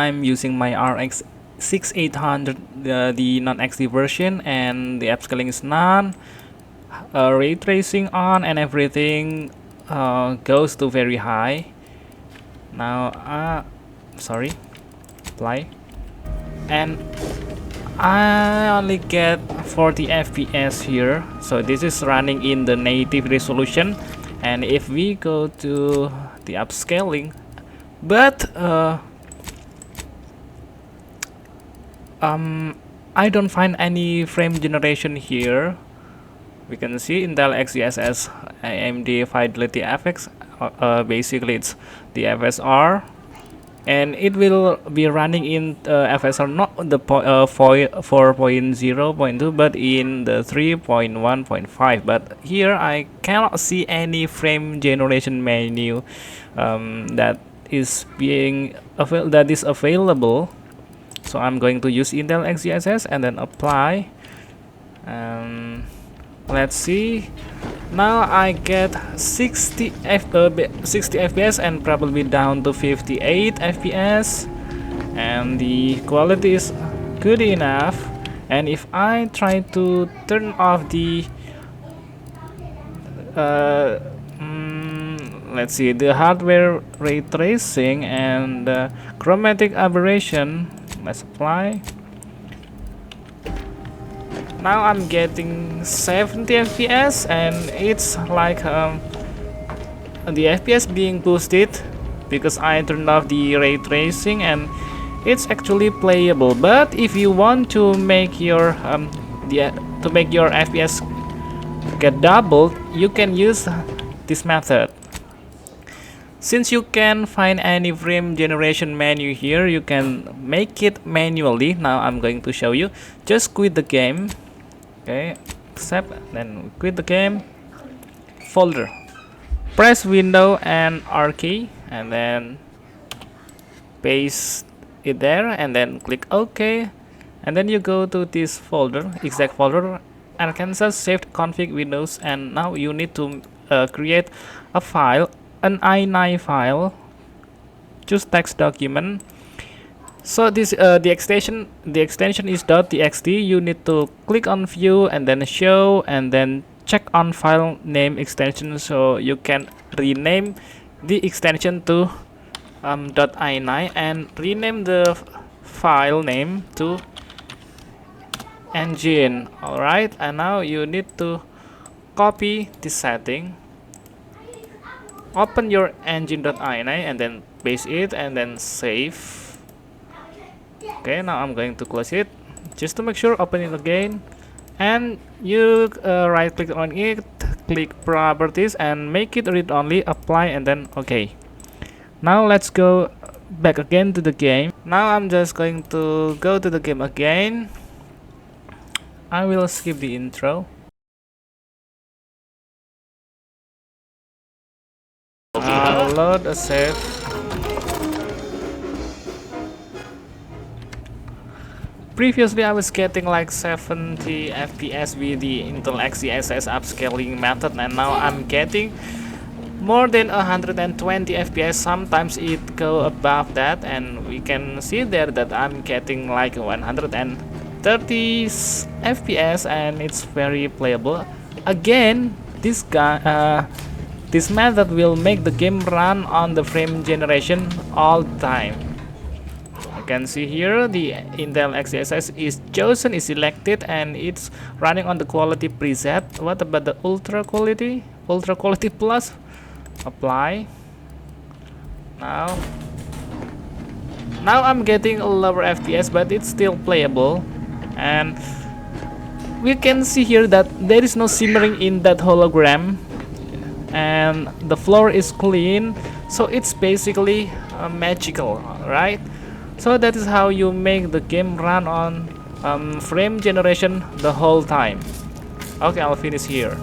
I'm using my RX 6800, the non-XD version, and the upscaling is none, ray tracing on, and everything goes to very high. Now sorry, apply, and I only get 40 FPS here, so this is running in the native resolution. And if we go to the upscaling, but I don't find any frame generation here. We can see Intel XeSS AMD Fidelity FX, basically it's the FSR, and it will be running in FSR, not the 4.0.2, but in the 3.1.5. but here I cannot see any frame generation menu that is available. So I'm going to use Intel XeSS and then apply, and let's see. Now I get 60 FPS and probably down to 58 FPS, and the quality is good enough. And if I try to turn off the let's see, the hardware ray tracing and chromatic aberration, let's apply. Now I'm getting 70 FPS, and it's like the FPS being boosted because I turned off the ray tracing, and it's actually playable. But if you want to make your FPS get doubled, you can use this method. Since you can't find any frame generation menu here, you can make it manually. Now I'm going to show you. Just quit the game. Okay, accept, then quit the game. Folder. Press Window and R key, and then paste it there, and then click OK. And then you go to this folder, exec folder, Arkansas saved config Windows, and now you need to create a file, an i9 file. Choose text document. So this the extension is .txt. You need to click on view and then show, and then check on file name extension, so you can rename the extension to .i9 and rename the file name to engine. Alright, and now you need to copy this setting, open your engine.ini and then paste it and then save. Okay, now I'm going to close it just to make sure. Open it again, and you right click on it, click properties and make it read only, apply, and then OK. Now let's go back again to the game. Now I'm just going to go to the game again. I will skip the intro. Load a save. Previously I was getting like 70 FPS with the Intel XeSS upscaling method, and now I'm getting more than 120 FPS. Sometimes it go above that, and we can see there that I'm getting like 130 FPS, and it's very playable. Again, this method will make the game run on the frame generation all the time. You can see here the Intel XeSS is chosen, is selected, and it's running on the quality preset. What about the ultra quality plus? Apply. Now I'm getting a lower FPS, but it's still playable, and we can see here that there is no simmering in that hologram, and the floor is clean, so it's basically magical, right? So that is how you make the game run on frame generation the whole time. Okay, I'll finish here.